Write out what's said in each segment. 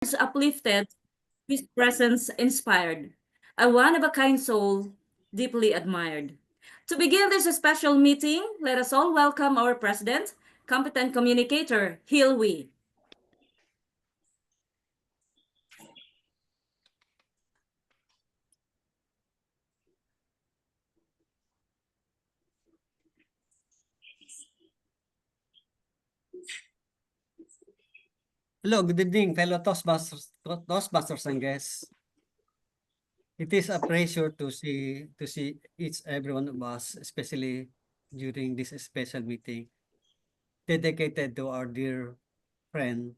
is uplifted, his presence inspired. A one-of-a-kind soul, deeply admired. To begin this special meeting, let us all welcome our president, competent communicator, Hilwy. Hello, good evening, fellow Toastmasters and guests. It is a pleasure to see each every one of us, especially during this special meeting, dedicated to our dear friend,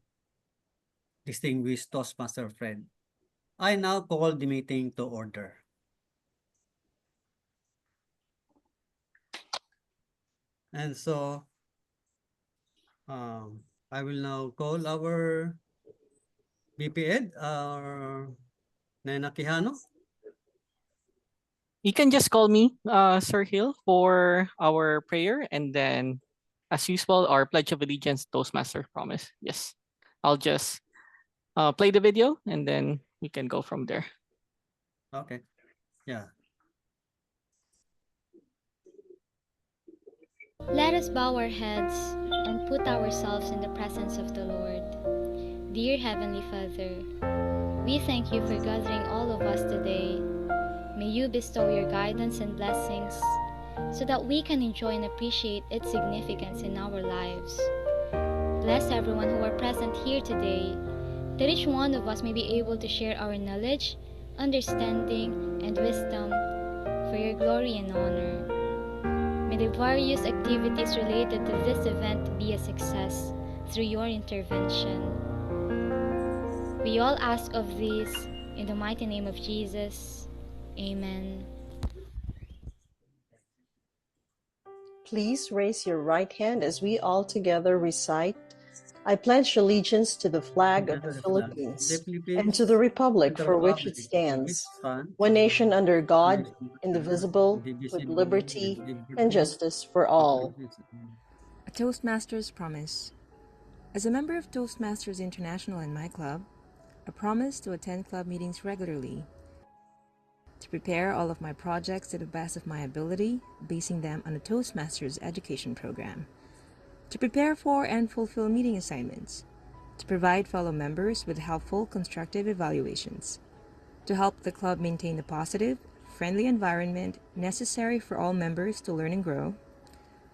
distinguished Toastmaster friend. I now call the meeting to order. And so, I will now call our VP Ed, our Nena Quijano. You can just call me Sir Hill for our prayer, and then, as usual, our Pledge of Allegiance, Toastmaster promise. Yes, I'll just play the video, and then we can go from there. Okay, yeah. Let us bow our heads and put ourselves in the presence of the Lord. Dear Heavenly Father, we thank you for gathering all of us today. May you bestow your guidance and blessings so that we can enjoy and appreciate its significance in our lives. Bless everyone who are present here today, that each one of us may be able to share our knowledge, understanding, and wisdom for your glory and honor. May the various activities related to this event be a success through your intervention. We all ask of this in the mighty name of Jesus. Amen. Please raise your right hand as we all together recite, I pledge allegiance to the flag of the Philippines and to the republic for which it stands, one nation under God, indivisible, with liberty and justice for all. A Toastmasters Promise. As a member of Toastmasters International and my club, I promise to attend club meetings regularly, to prepare all of my projects to the best of my ability, basing them on a Toastmasters education program, to prepare for and fulfill meeting assignments, to provide fellow members with helpful, constructive evaluations, to help the club maintain a positive, friendly environment necessary for all members to learn and grow,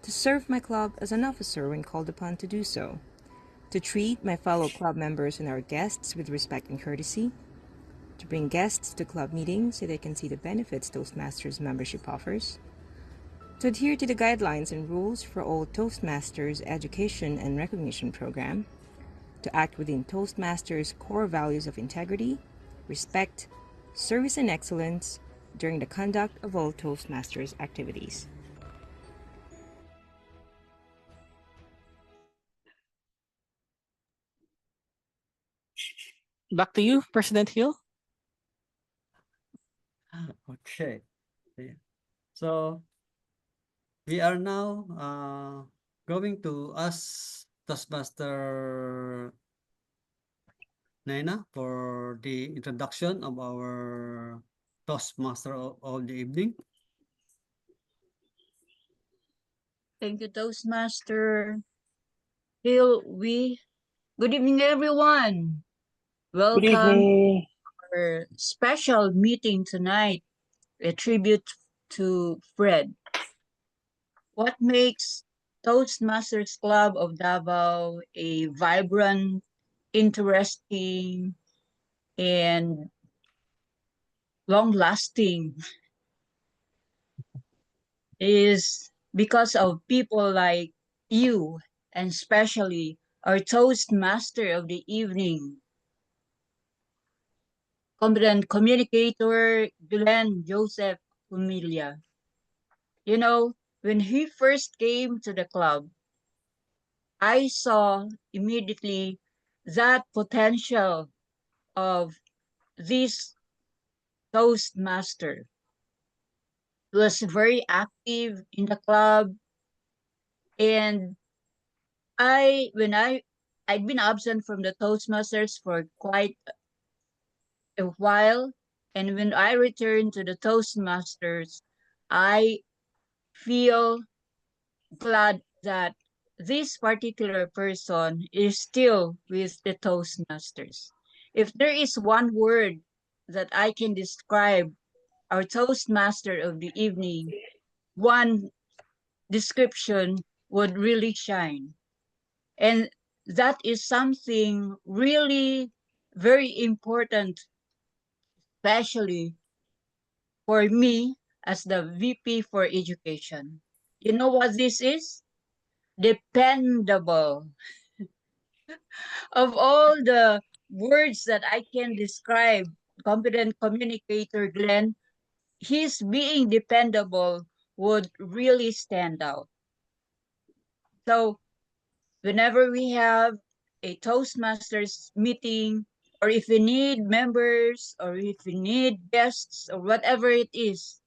to serve my club as an officer when called upon to do so, to treat my fellow club members and our guests with respect and courtesy, to bring guests to club meetings so they can see the benefits Toastmasters membership offers, to adhere to the guidelines and rules for all Toastmasters education and recognition program, to act within Toastmasters core values of integrity, respect, service, and excellence during the conduct of all Toastmasters activities. Back to you, President Hill. Okay. So we are now going to ask Toastmaster Nena for the introduction of our Toastmaster of the evening. Thank you, Toastmaster Hill. Good evening, everyone. Welcome to our special meeting tonight, a tribute to Fred. What makes Toastmasters Club of Davao a vibrant, interesting, and long-lasting is because of people like you, and especially our Toastmaster of the evening, competent communicator Glenn Joseph Humilia. You know, when he first came to the club, I saw immediately that potential of this Toastmaster. He was very active in the club, and when I I'd been absent from the Toastmasters for quite a while, and when I returned to the Toastmasters, I feel glad that this particular person is still with the Toastmasters. If there is one word that I can describe our Toastmaster of the evening, one description would really shine. And that is something really very important, especially for me as the VP for Education. You know what this is? Dependable. Of all the words that I can describe competent communicator Glenn, his being dependable would really stand out. So whenever we have a Toastmasters meeting, or if we need members, or if we need guests, or whatever it is,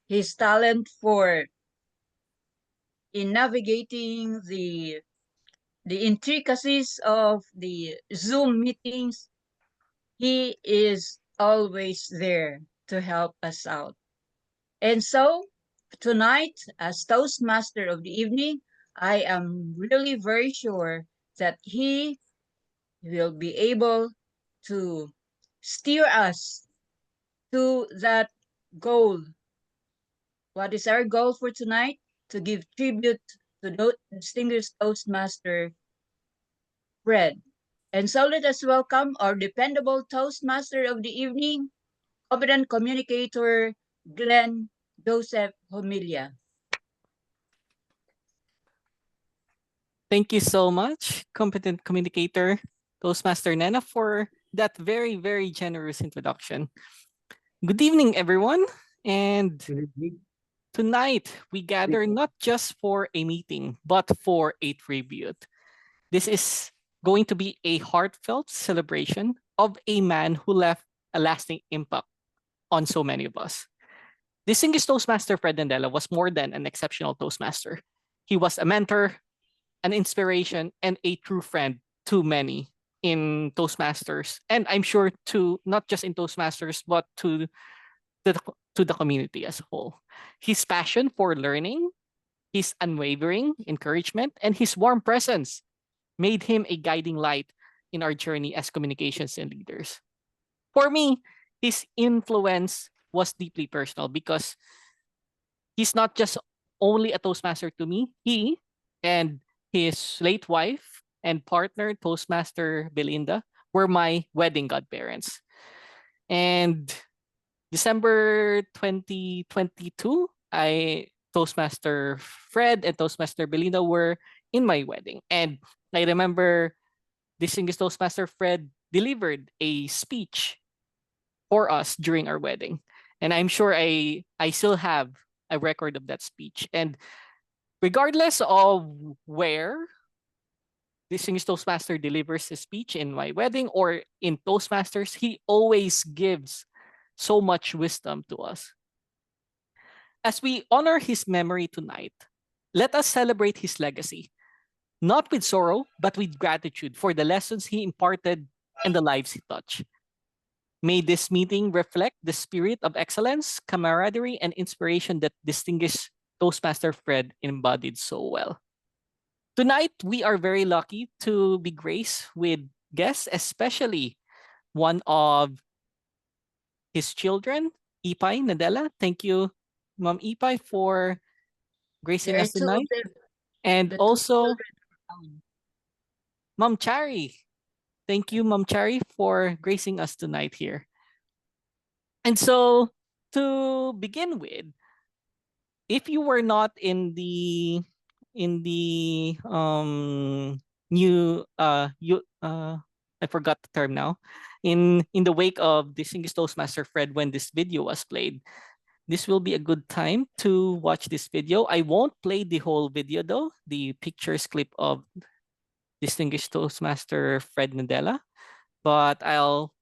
his talent for in navigating the intricacies of the Zoom meetings, he is always there to help us out. And so tonight, as Toastmaster of the evening, I am really very sure that he will be able to steer us to that goal. What is our goal for tonight? To give tribute to the distinguished Toastmaster Fred. And so let us welcome our dependable Toastmaster of the evening, competent communicator Glenn Joseph Homilia. Thank you so much, competent communicator, Toastmaster Nena, for that very, very generous introduction. Good evening, everyone. And tonight, we gather not just for a meeting, but for a tribute. This is going to be a heartfelt celebration of a man who left a lasting impact on so many of us. Distinguished Toastmaster Fred Nadela was more than an exceptional Toastmaster. He was a mentor, an inspiration, and a true friend to many in Toastmasters. And I'm sure to not just in Toastmasters, but the, to the community as a whole. His passion for learning, his unwavering encouragement, and his warm presence made him a guiding light in our journey as communications and leaders. For me, his influence was deeply personal because he's not just only a Toastmaster to me, he and his late wife and partner, Toastmaster Belinda, were my wedding godparents. And December 2022, Toastmaster Fred and Toastmaster Belinda were in my wedding. And I remember distinguished Toastmaster Fred delivered a speech for us during our wedding. And I'm sure I still have a record of that speech. And regardless of where distinguished Toastmaster delivers his speech in my wedding or in Toastmasters, he always gives so much wisdom to us. As we honor his memory tonight, let us celebrate his legacy, not with sorrow, but with gratitude for the lessons he imparted and the lives he touched. May this meeting reflect the spirit of excellence, camaraderie, and inspiration that distinguished Toastmaster Fred embodied so well. Tonight, we are very lucky to be graced with guests, especially one of his children, Ipay Nadela. Thank you, Ma'am Ipay, for gracing There are us two of tonight. them. And The two also, children. Ma'am Chari. Thank you, Ma'am Chari, for gracing us tonight here. And so, to begin with, if you were not in the new I forgot the term now, in the wake of distinguished Toastmaster Fred when this video was played, this will be a good time to watch this video. I won't play the whole video though, the pictures clip of distinguished Toastmaster Fred Nadela, but I'll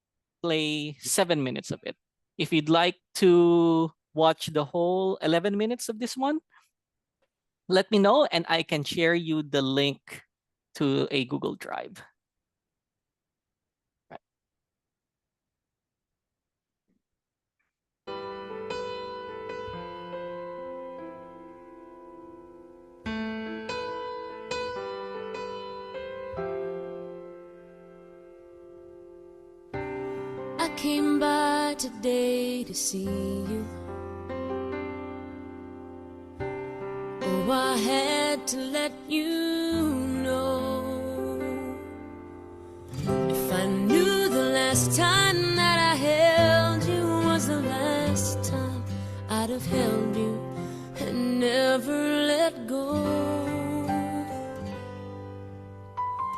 play 7 minutes of it. If you'd like to watch the whole 11 minutes of this one, let me know and I can share you the link to a Google Drive. came by today to see you. Oh, I had to let you know. If I knew the last time that I held you was the last time, I'd have held you and never let go.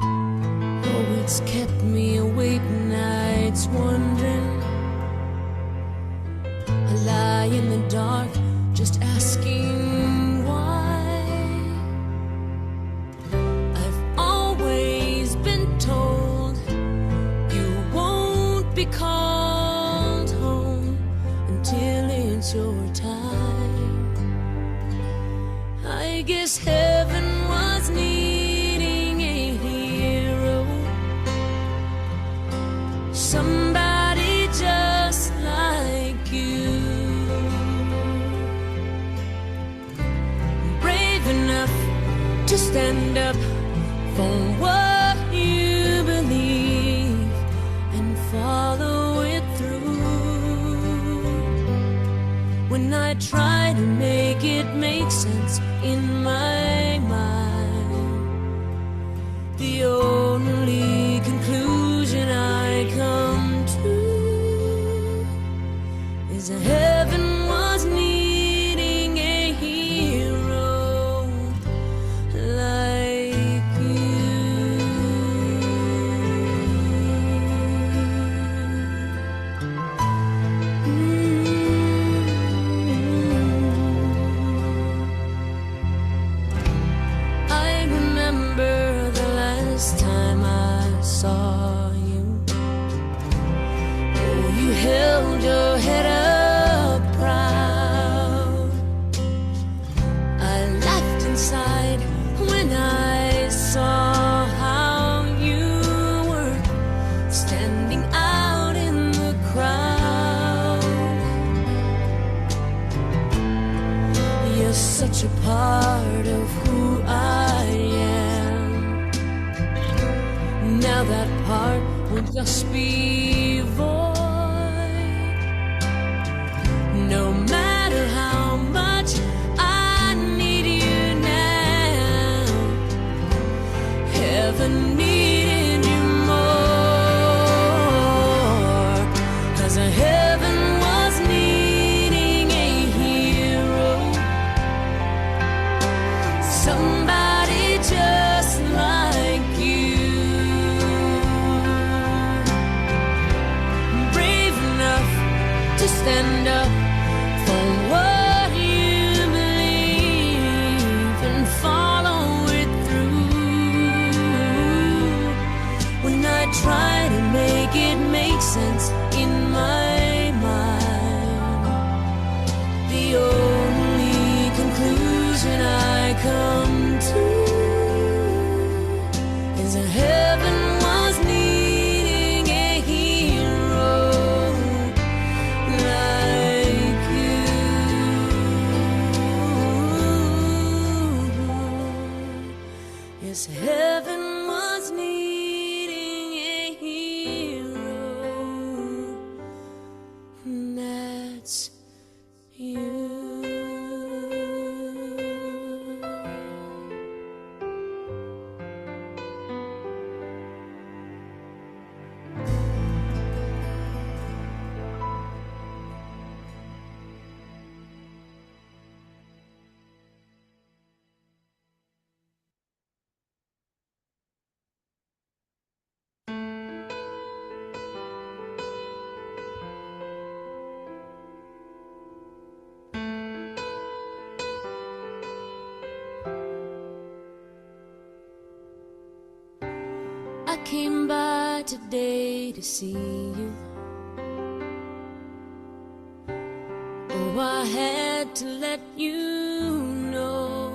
Oh, it's kept me awake nights wondering. I lie in the dark just asking why. I've always been told you won't be called home until it's your time. I guess heaven was needing a hero, somebody just like you, brave enough to stand up for what you believe and follow it through. When I try to make it make sense in my mind, the only conclusion I come to is that heaven was needing a hero like I remember the last time I saw you. Oh, you held your head up proud. I laughed inside when I saw how you were standing out in the crowd. You're such a part of who I am. Now that part will just be void. No matter how much I need you now, heaven needed you more. 'Cause heaven was needing a hero, somebody just like you, brave enough to stand up for what you believe and follow it through. When I try to make it make sense in my mind, the only conclusion I come to is that heaven was needing a hero like you. Yes, heaven was needing a hero, and that's you. I came by today to see you. Oh, I had to let you know.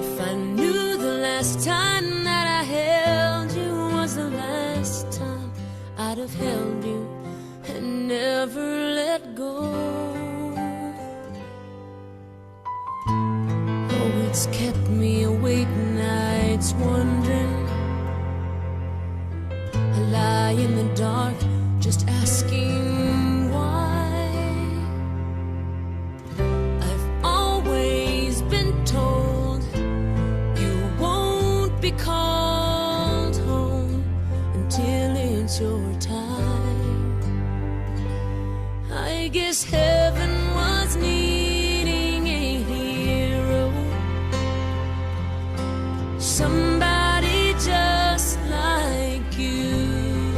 If I knew the last time that I held you was the last time, I'd have held you and never let go. Oh, it's kept me awake nights wondering. I lie in the dark, just asking why. I've always been told you won't be called home until it's your time. I guess heaven was needing a hero, somebody just like you,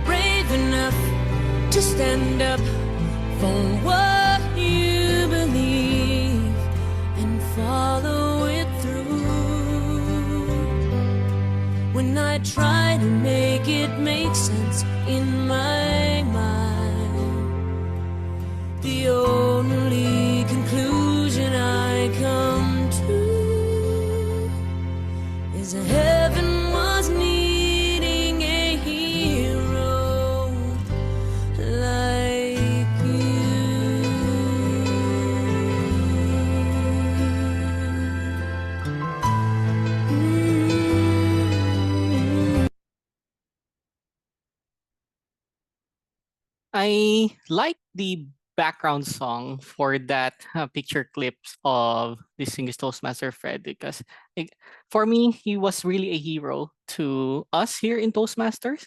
brave enough to stand up for what you believe and follow it through. When I try to make it make sense in my mind, the only conclusion I come to is heaven was needing a hero like you. I like the background song for that picture clips of Distinguished Toastmaster Fred because for me, he was really a hero to us here in Toastmasters.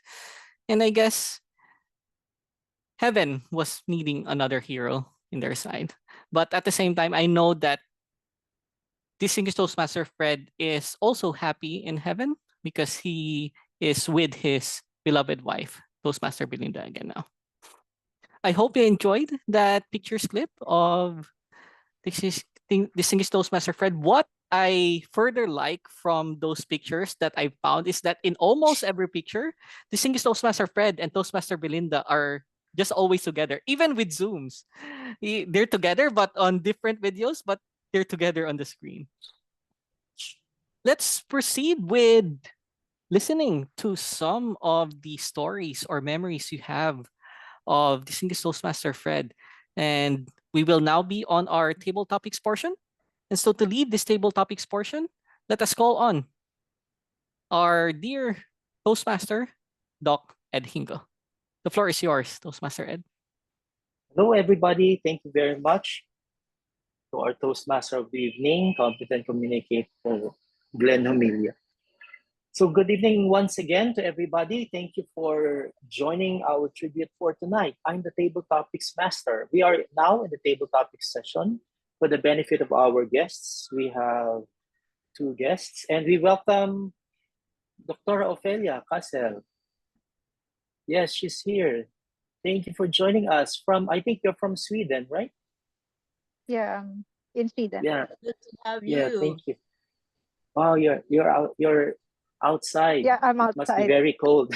And I guess heaven was needing another hero in their side. But at the same time, I know that Distinguished Toastmaster Fred is also happy in heaven because he is with his beloved wife, Toastmaster Belinda, again now. I hope you enjoyed that pictures clip of Distinguished Toastmaster Fred. What I further like from those pictures that I found is that in almost every picture, Distinguished Toastmaster Fred and Toastmaster Belinda are just always together, even with Zooms. They're together, but on different videos, but they're together on the screen. Let's proceed with listening to some of the stories or memories you have of Distinguished Toastmaster Fred. And we will now be on our table topics portion. And so to lead this table topics portion, let us call on our dear Toastmaster, Doc Ed Hingo. The floor is yours, Toastmaster Ed. Hello, everybody. Thank you very much to our Toastmaster of the evening, competent communicator, Glenn Humilia. So good evening once again to everybody. Thank you for joining our tribute for tonight. I'm the Table Topics Master. We are now in the Table Topics session. For the benefit of our guests, we have two guests, and we welcome Dr. Ophelia Kassel. Yes, she's here. Thank you for joining us from, I think you're from Sweden, right? Yeah, in Sweden. Yeah. Good to have Yeah, you. thank you. Wow, you're outside. Yeah, I'm It must be outside. very cold.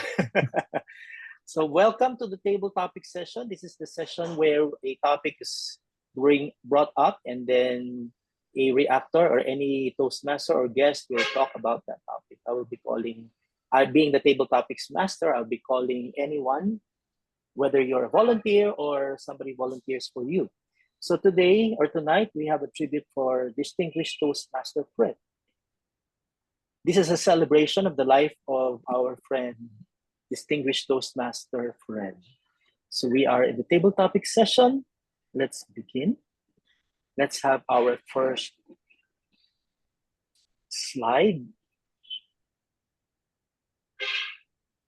So welcome to the table topic session. This is the session where a topic is brought up and then a reactor or any Toastmaster or guest will talk about that topic. Being the table topics master, I'll be calling anyone, whether you're a volunteer or somebody volunteers for you. So today or tonight, we have a tribute for Distinguished Toastmaster Fred. This is a celebration of the life of our friend, Distinguished Toastmaster Fred. So we are in the table topic session. Let's begin. Let's have our first slide.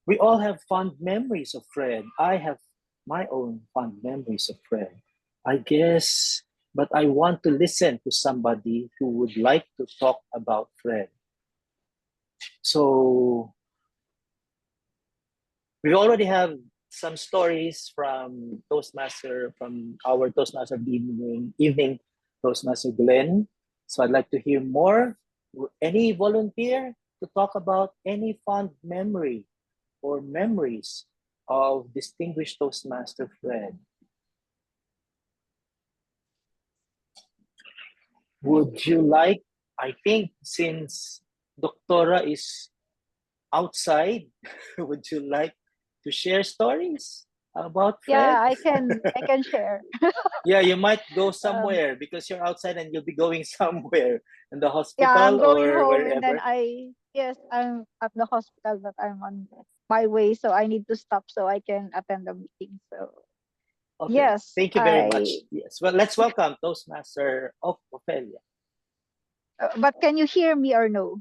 We all have fond memories of Fred. I have my own fond memories of Fred. I guess, but I want to listen to somebody who would like to talk about Fred. So we already have some stories from our Toastmaster of the evening Toastmaster Glenn. So I'd like to hear more. Any volunteer to talk about any fond memory or memories of Distinguished Toastmaster Fred? Would you like, I think since Doctora is outside, would you like to share stories? about Yeah, Fred? I can share. Yeah, you might go Um, somewhere because you're outside and you'll be going somewhere in the yeah, I'm hospital going or home and then wherever. yes, I'm at the hospital, but I'm on my way, so I need to stop so I can attend the meeting. So Okay, yes, thank you very much. Yes, well, let's welcome Toastmaster of Ophelia. but can you hear me or no?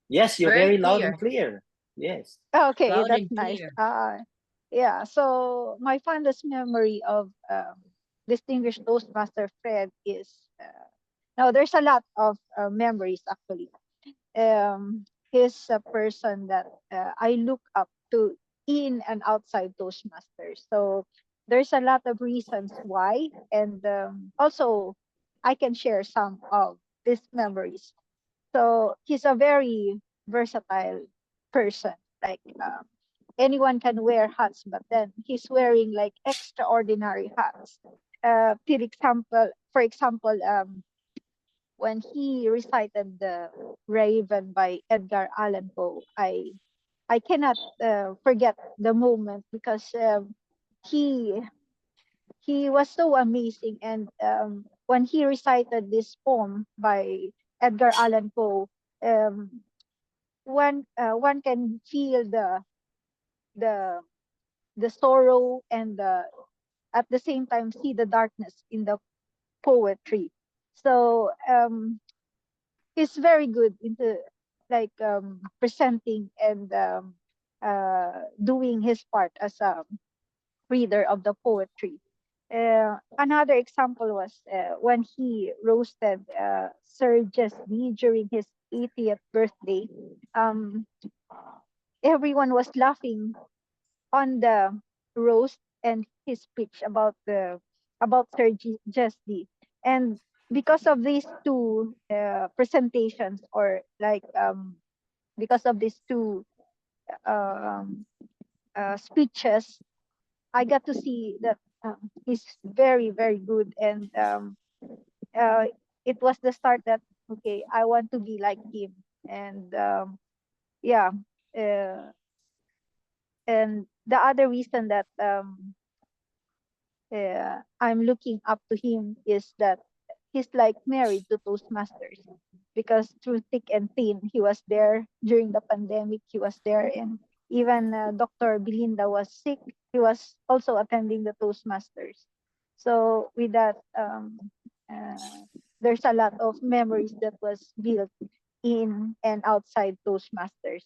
Yes, you're Very very loud clear. and clear. Yes. Okay, Loud that's and nice. clear. Yeah. So my fondest memory of distinguished Toastmaster Fred is now there's a lot of memories actually. He's a person that I look up to in and outside Toastmasters. So there's a lot of reasons why, and also I can share some of these memories. So he's a very versatile person. Like anyone can wear hats, but then he's wearing like extraordinary hats. For example, when he recited the Raven by Edgar Allan Poe, I cannot forget the moment because he he was so amazing, and when he recited this poem by Edgar Allan Poe, um, one can feel the the sorrow and at the same time see the darkness in the poetry. So he's very good into like presenting and doing his part as a reader of the poetry. Another example was when he roasted Sir Jesby during his 80th birthday. Um, Everyone was laughing on the roast and his speech about Sir Jesby, and because of these two presentations, or like because of these two um, speeches, I got to see that he's very very good, and uh, it was the start that okay, I want to be like him, and yeah, uh, and the other reason that I'm looking up to him is that he's like married to Toastmasters, because through thick and thin, he was there during the pandemic. He was there, and even Dr. Belinda was sick. He was also attending the Toastmasters. So with that, there's a lot of memories that was built in and outside Toastmasters.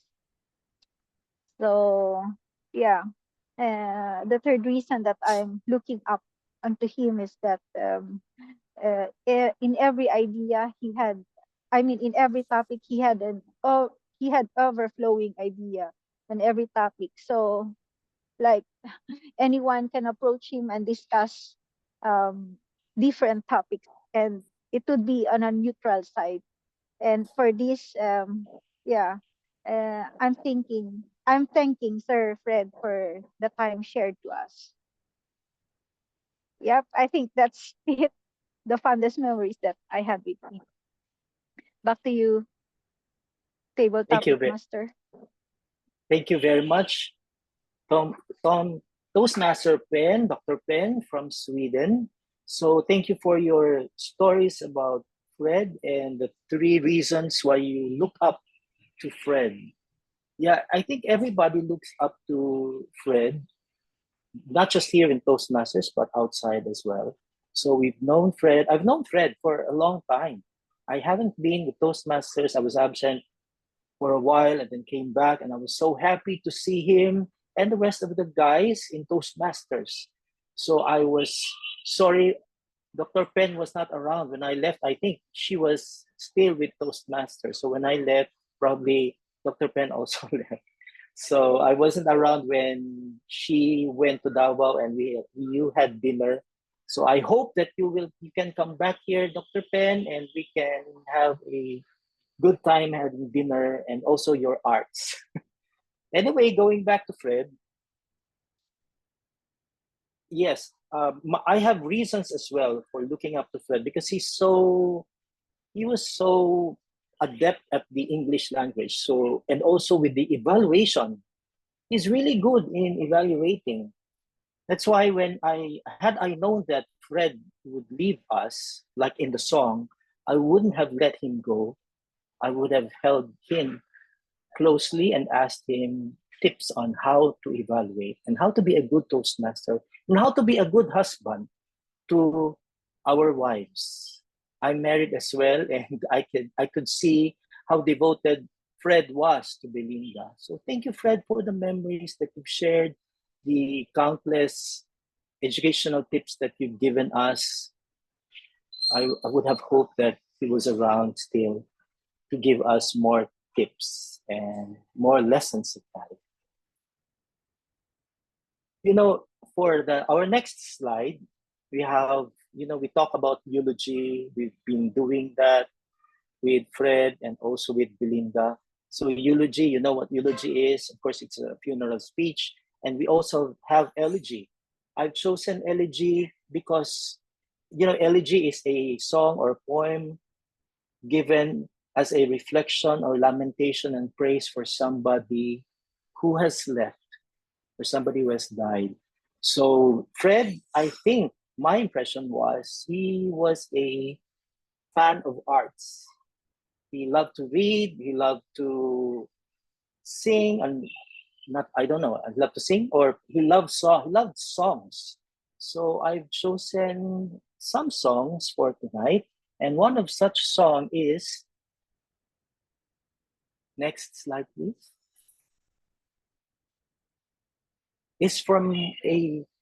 So yeah, the third reason that I'm looking up unto him is that in every idea he had, I mean, in every topic he had overflowing idea on every topic. So like anyone can approach him and discuss um, different topics, and it would be on a neutral side. And for this, yeah, I'm thanking Sir Fred for the time shared to us. Yep, I think that's it. The fondest memories that I have with him. Back to you, table Thank you. topic master. Thank you very much, Tom, Tom Toastmaster Pen, Dr. Pen from Sweden. So thank you for your stories about Fred and the three reasons why you look up to Fred. Yeah, I think everybody looks up to Fred, not just here in Toastmasters, but outside as well. So we've known Fred. I've known Fred for a long time. I haven't been with Toastmasters. I was absent for a while and then came back, and I was so happy to see him and the rest of the guys in Toastmasters. So I was sorry Dr. Penn was not around when I left. I think she was still with Toastmasters. So when I left, probably Dr. Penn also left. So I wasn't around when she went to Davao and you had dinner. So I hope that you can come back here, Dr. Penn, and we can have a good time having dinner and also your arts. Anyway, going back to Fred, yes, I have reasons as well for looking up to Fred because he was so adept at the English language. So, and also with the evaluation, he's really good in evaluating. That's why when I known that Fred would leave us, like in the song, I wouldn't have let him go. I would have held him closely and asked him tips on how to evaluate and how to be a good Toastmaster and how to be a good husband to our wives. I'm married as well, and I could see how devoted Fred was to Belinda. So thank you, Fred, for the memories that you've shared, the countless educational tips that you've given us. I would have hoped that he was around still to give us more tips and more lessons of life. You know, for our next slide, we have, we talk about eulogy. We've been doing that with Fred and also with Belinda. So eulogy, you know what eulogy is. Of course, it's a funeral speech. And we also have elegy. I've chosen elegy because, elegy is a song or poem given as a reflection or lamentation and praise for somebody who has left, or somebody who has died. So Fred, I think my impression was he was a fan of arts. He loved to read, he loved to sing, and not, I don't know, I love to sing, or he loved songs. So I've chosen some songs for tonight, and one of such song is, next slide please, is from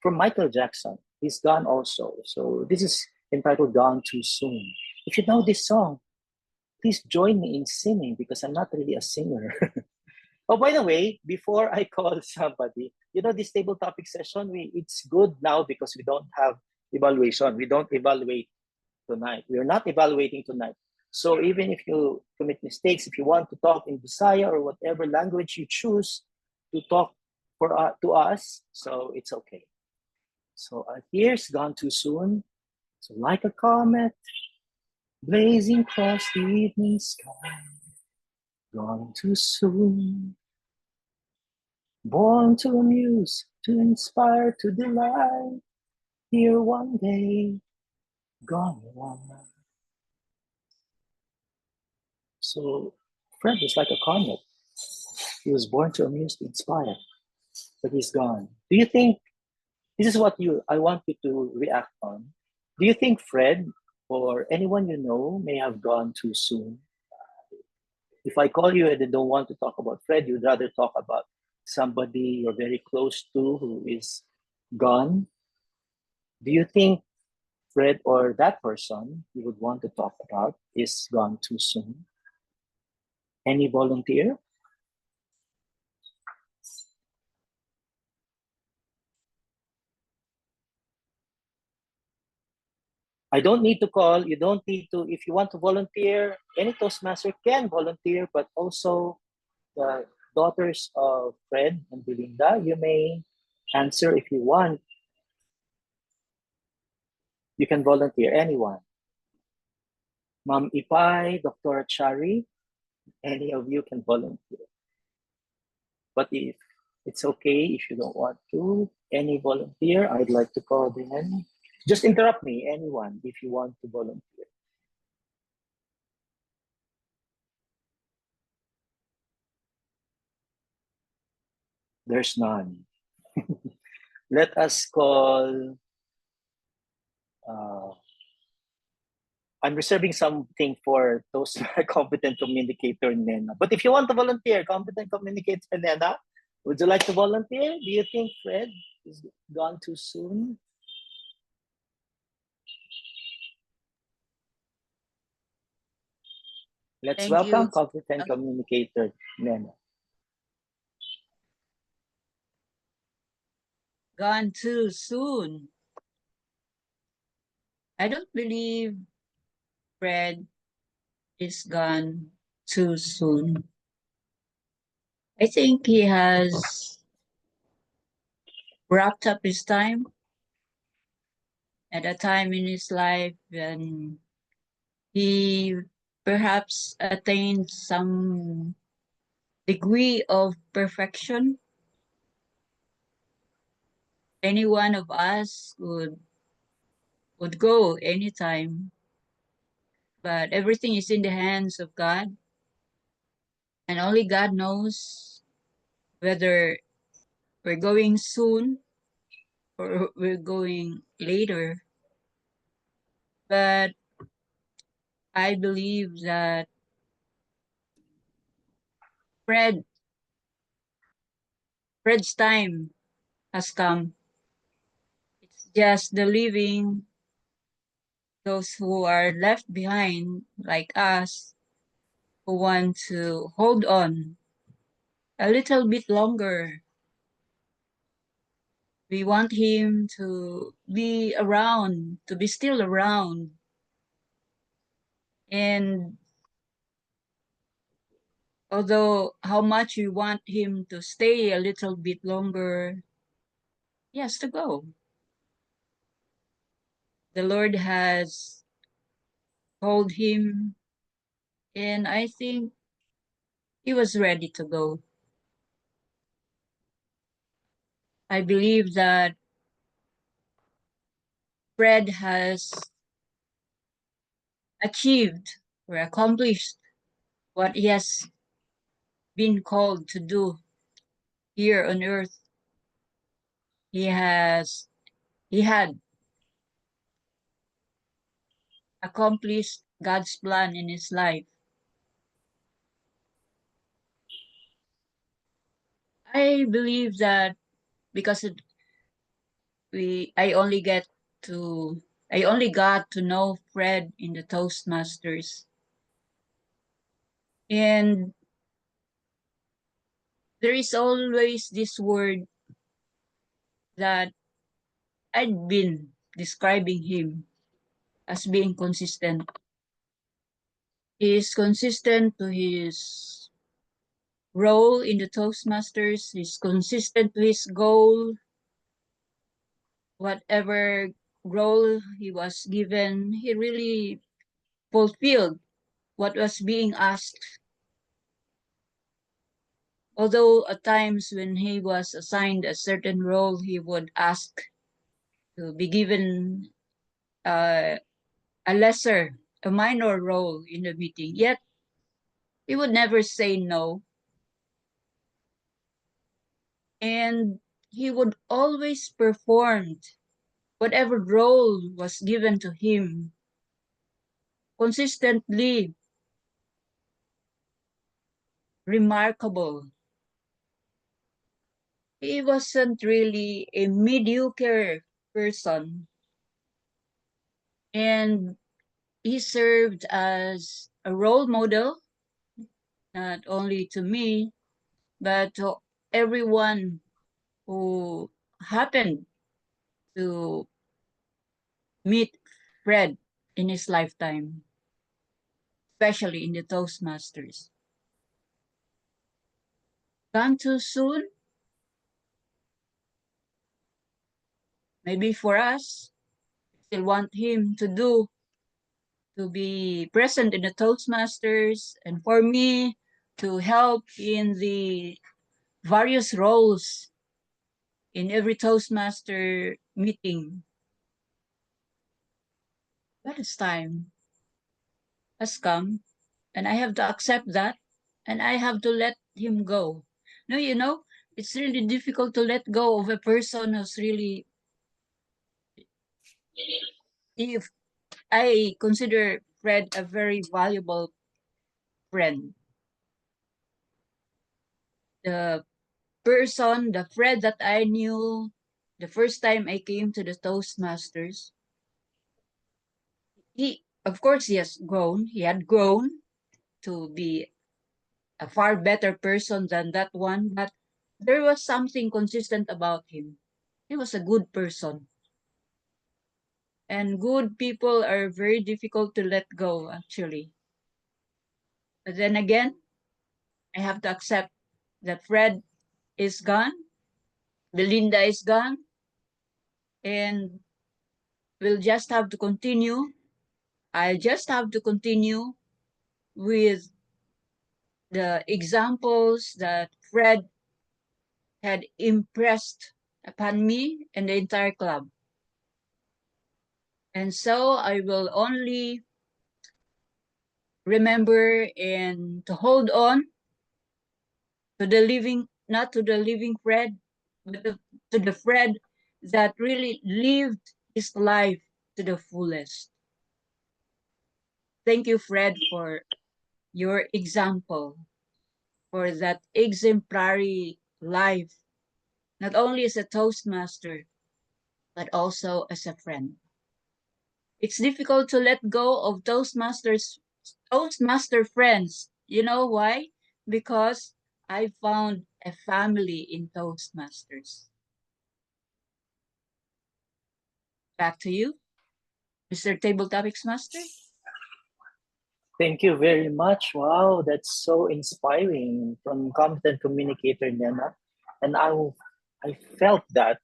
Michael Jackson. He's gone also. So this is entitled Gone Too Soon. If you know this song, please join me in singing because I'm not really a singer. Oh, by the way, before I call somebody, this table topic session, it's good now because we don't have evaluation. We don't evaluate tonight. We're not evaluating tonight. So even if you commit mistakes, if you want to talk in Bisaya or whatever language you choose to talk to us, so it's okay. So here's Gone Too Soon. So like a comet, blazing across the evening sky, gone too soon. Born to amuse, to inspire, to delight, here one day, gone one. So Fred is like a comet. He was born to amuse, to inspire, but he's gone. Do you think, this is what I want you to react on. Do you think Fred or anyone you know may have gone too soon? If I call you and they don't want to talk about Fred, you'd rather talk about somebody you're very close to who is gone. Do you think Fred or that person you would want to talk about is gone too soon? Any volunteer? I don't need to call. You don't need to. If you want to volunteer, any Toastmaster can volunteer, but also the daughters of Fred and Belinda, you may answer if you want. You can volunteer, anyone. Ma'am Ipay, Dr. Chari, any of you can volunteer. But if it's okay, if you don't want to, any volunteer, I'd like to call them. Just interrupt me, anyone, if you want to volunteer. There's none. Let us call, I'm reserving something for those competent communicator, Nena. But if you want to volunteer, competent communicator, Nena, would you like to volunteer? Do you think Fred is gone too soon? Let's welcome competent communicator, Nena. Gone too soon. I don't believe Fred is gone too soon. I think he has wrapped up his time at a time in his life when he perhaps attained some degree of perfection. any one of us would go anytime. But everything is in the hands of God, and only God knows whether we're going soon or we're going later. But I believe that Fred's time has come. It's just the living, those who are left behind, like us, who want to hold on a little bit longer. We want him to be around, to be still around. And although how much we want him to stay a little bit longer, he has to go. The Lord has called him, and I think he was ready to go. I believe that Fred has achieved or accomplished what he has been called to do here on earth. He had accomplished God's plan in his life. I believe that because we I only get to I only got to know Fred in the Toastmasters. And there is always this word that I'd been describing him as being consistent. He is consistent to his role in the Toastmasters, he's consistent to his goal, whatever role he was given, he really fulfilled what was being asked. Although at times when he was assigned a certain role, he would ask to be given a lesser, a minor role in the meeting, yet he would never say no. And he would always perform whatever role was given to him consistently, remarkable. He wasn't really a mediocre person, and he served as a role model, not only to me, but to everyone who happened to meet Fred in his lifetime, especially in the Toastmasters. Gone too soon? Maybe for us, still want him to be present in the Toastmasters, and for me to help in the various roles in every Toastmaster meeting. But it's time has come, and I have to accept that, and I have to let him go. No, it's really difficult to let go of a person who's really, if I consider Fred a very valuable friend. The the Fred that I knew the first time I came to the Toastmasters, of course, he has grown. He had grown to be a far better person than that one, but there was something consistent about him. He was a good person. And good people are very difficult to let go, actually. But then again, I have to accept that Fred is gone, Belinda is gone, and we'll just have to continue. I'll just have to continue with the examples that Fred had impressed upon me and the entire club. And so I will only remember and to hold on to the living, not to the living Fred, but to the Fred that really lived his life to the fullest. Thank you, Fred, for your example, for that exemplary life, not only as a Toastmaster, but also as a friend. It's difficult to let go of Toastmaster friends. You know why? Because I found a family in Toastmasters. Back to you, Mr. Table Topics Master. Thank you very much. Wow, that's so inspiring from competent communicator Nena. And I felt that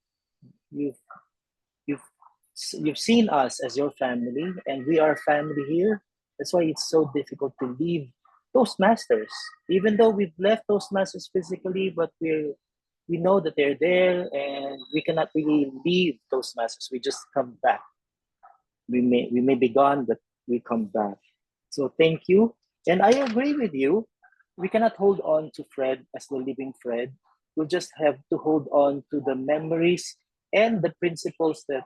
you've you've you've seen us as your family, and we are family here. That's why it's so difficult to leave Toastmasters. Even though we've left Toastmasters physically, but we know that they're there, and we cannot really leave Toastmasters. We just come back. We may be gone, but we come back. So thank you. And I agree with you. We cannot hold on to Fred as the living Fred. We'll just have to hold on to the memories and the principles that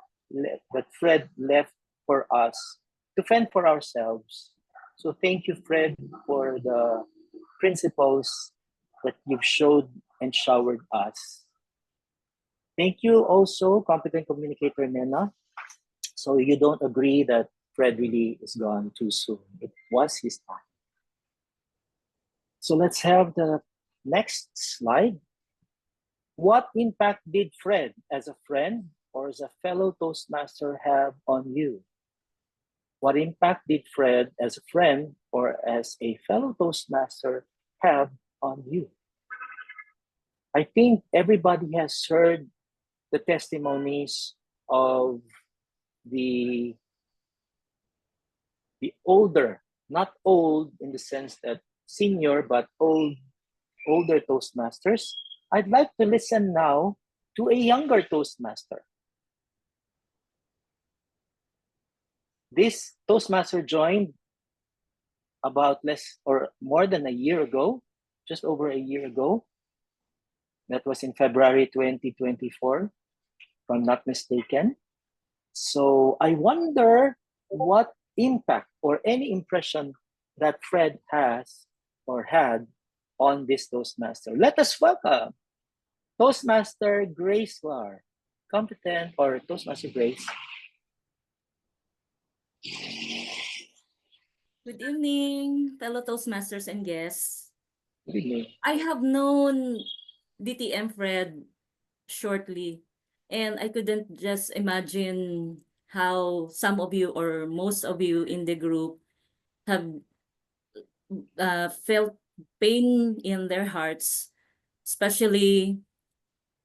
Fred left for us to fend for ourselves. So thank you, Fred, for the principles that you've showed and showered us. Thank you also, competent communicator Nena. So you don't agree that Fred really is gone too soon. It was his time. So let's have the next slide. What impact did Fred as a friend or as a fellow Toastmaster have on you? What impact did Fred as a friend or as a fellow Toastmaster have on you? I think everybody has heard the testimonies of the older, not old in the sense that senior, but older Toastmasters. I'd like to listen now to a younger Toastmaster. This Toastmaster joined about less or more than a year ago, just over a year ago. That was in February 2024, if I'm not mistaken. So I wonder what impact or any impression that Fred has or had on this Toastmaster. Let us welcome Toastmaster Grace Lar. Competent or Toastmaster Grace. Good evening, fellow Toastmasters and guests. Good evening. I have known DTM Fred shortly, and I couldn't just imagine how some of you or most of you in the group have felt pain in their hearts, especially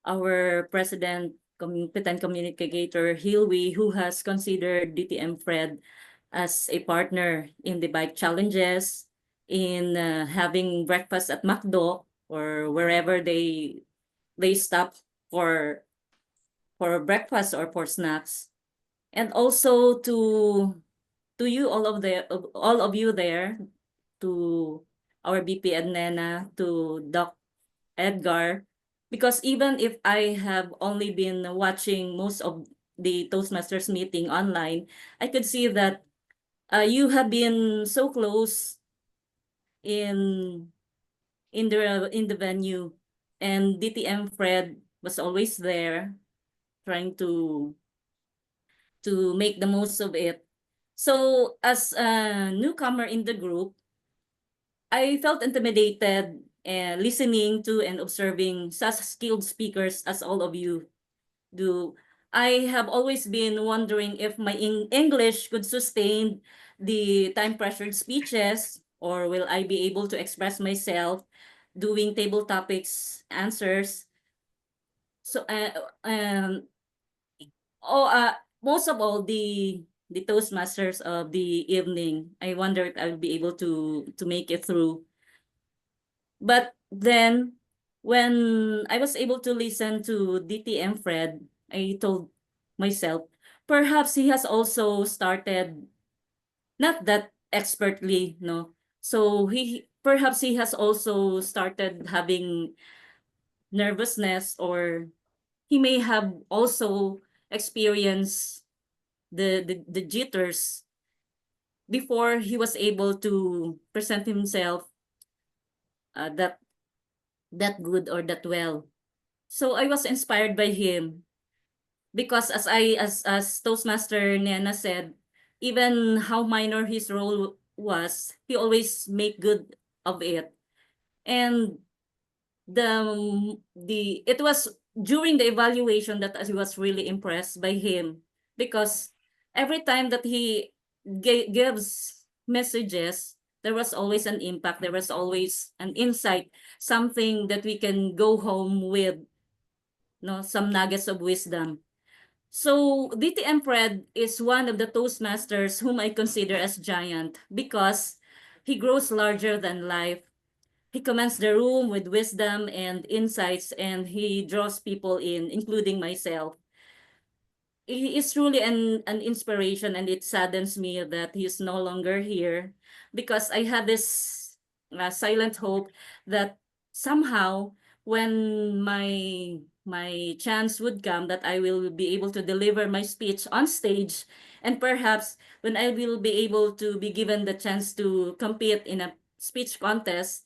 our president, competent communicator Hilwy, who has considered DTM Fred as a partner in the bike challenges, in having breakfast at McDo or wherever they stop for breakfast or for snacks, and also to you all of you there, to our BP and Nena, to Doc Edgar, because even if I have only been watching most of the Toastmasters meeting online, I could see that you have been so close in in the venue, and DTM Fred was always there trying to make the most of it. So as a newcomer in the group, I felt intimidated listening to and observing such skilled speakers as all of you do. I have always been wondering if my English could sustain the time-pressured speeches, or will I be able to express myself doing table topics answers. So, oh, most of all, the Toastmasters of the evening, I wonder if I'll be able to make it through. But then When I was able to listen to DTM Fred, I told myself, perhaps he has also started not that expertly, no. So he perhaps he has also started having nervousness, or he may have also experienced the jitters before he was able to present himself that good or that well. So I was inspired by him because as Toastmaster Nena said, even how minor his role was, he always make good of it. And the it was during the evaluation that I was really impressed by him, because every time that he gives messages, there was always an impact, there was always an insight, something that we can go home with, no, some nuggets of wisdom. So DTM Fred is one of the Toastmasters whom I consider as giant because he grows larger than life. He commands the room with wisdom and insights, and he draws people in, including myself. He is truly an inspiration, and it saddens me that he's no longer here, because I had this silent hope that somehow when my chance would come, that I will be able to deliver my speech on stage, and perhaps when I will be able to be given the chance to compete in a speech contest,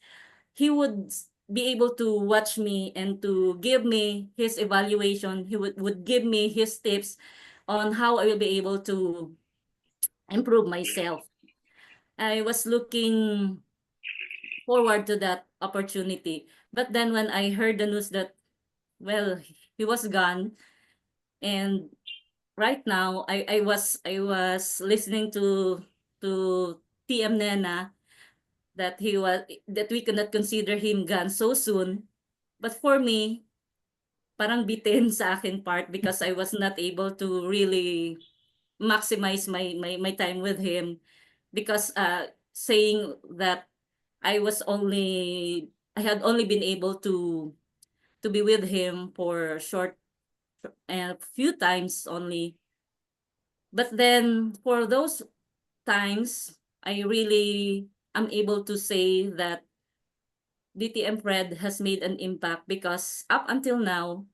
he would be able to watch me and to give me his evaluation. He would give me his tips on how I will be able to improve myself. I was looking forward to that opportunity. But then when I heard the news that, well, he was gone, and right now I was listening to TM Nena, that we cannot consider him gone so soon. But for me, parang bitin sa akin part, because I was not able to really maximize my time with him, because saying that I had only been able to be with him for short few times only. But then for those times, I really am able to say that DTM Fred has made an impact, because up until now,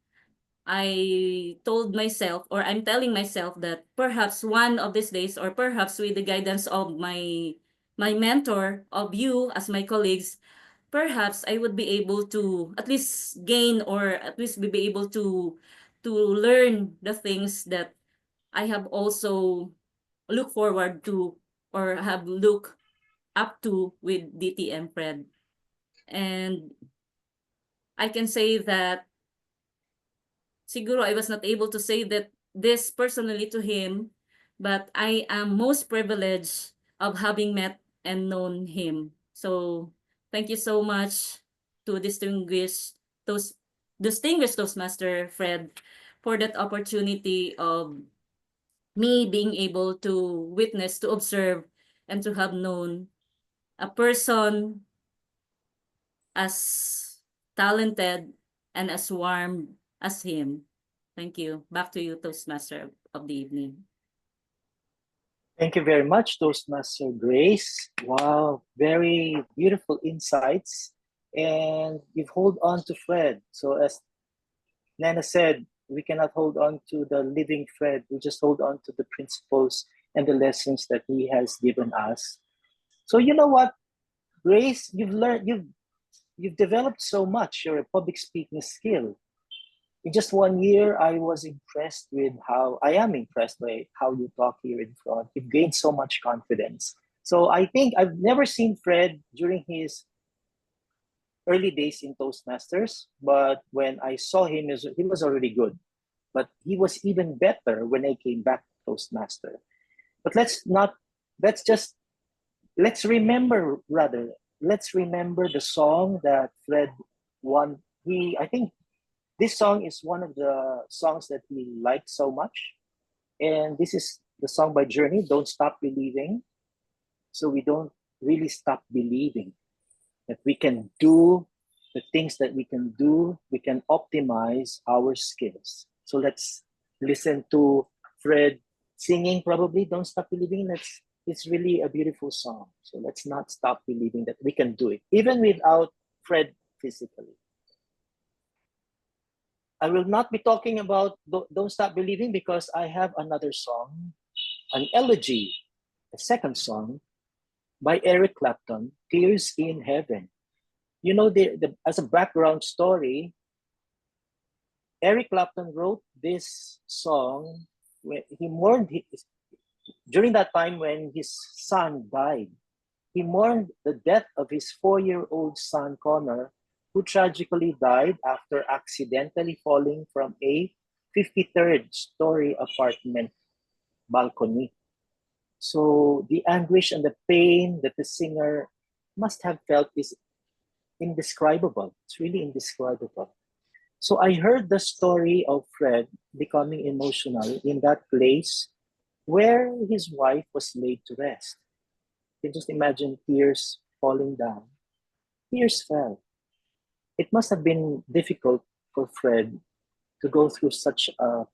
I told myself, or I'm telling myself, that perhaps one of these days, or perhaps with the guidance of my mentor, of you as my colleagues, perhaps I would be able to at least gain, or at least be able to learn the things that I have also look forward to, or have looked up to with DTM Fred. And I can say that siguro I was not able to say that this personally to him, but I am most privileged of having met and known him. So thank you so much to those distinguished Toastmaster Fred, for that opportunity of me being able to witness, to observe, and to have known a person as talented and as warm as him. Thank you. Back to you, Toastmaster of the evening. Thank you very much, Toastmaster Grace. Wow, very beautiful insights. And you've hold on to Fred. So as Nana said, we cannot hold on to the living Fred. We just hold on to the principles and the lessons that he has given us. So you know what, Grace, you've developed so much. Your public speaking skill. In just 1 year, I am impressed by how you talk here in front. You've gained so much confidence. So I think I've never seen Fred during his early days in Toastmasters, but when I saw him, he was already good. But he was even better when I came back to Toastmaster. But let's just, let's remember rather, let's remember the song that Fred won. I think this song is one of the songs that he liked so much. And this is the song by Journey, Don't Stop Believing. So we don't really stop believing that we can do the things that we can do, we can optimize our skills. So let's listen to Fred singing probably Don't Stop Believing. It's really a beautiful song. So let's not stop believing that we can do it, even without Fred physically. I will not be talking about Don't Stop Believing because I have another song, an elegy, a second song by Eric Clapton, Tears in Heaven. You know, as a background story, Eric Clapton wrote this song when he mourned during that time when his son died. He mourned the death of his 4-year-old son, Connor, who tragically died after accidentally falling from a 53rd story apartment balcony. So the anguish and the pain that the singer must have felt is indescribable. It's really indescribable. So I heard the story of Fred becoming emotional in that place where his wife was laid to rest. You can just imagine tears falling down. Tears fell. It must have been difficult for Fred to go through such a,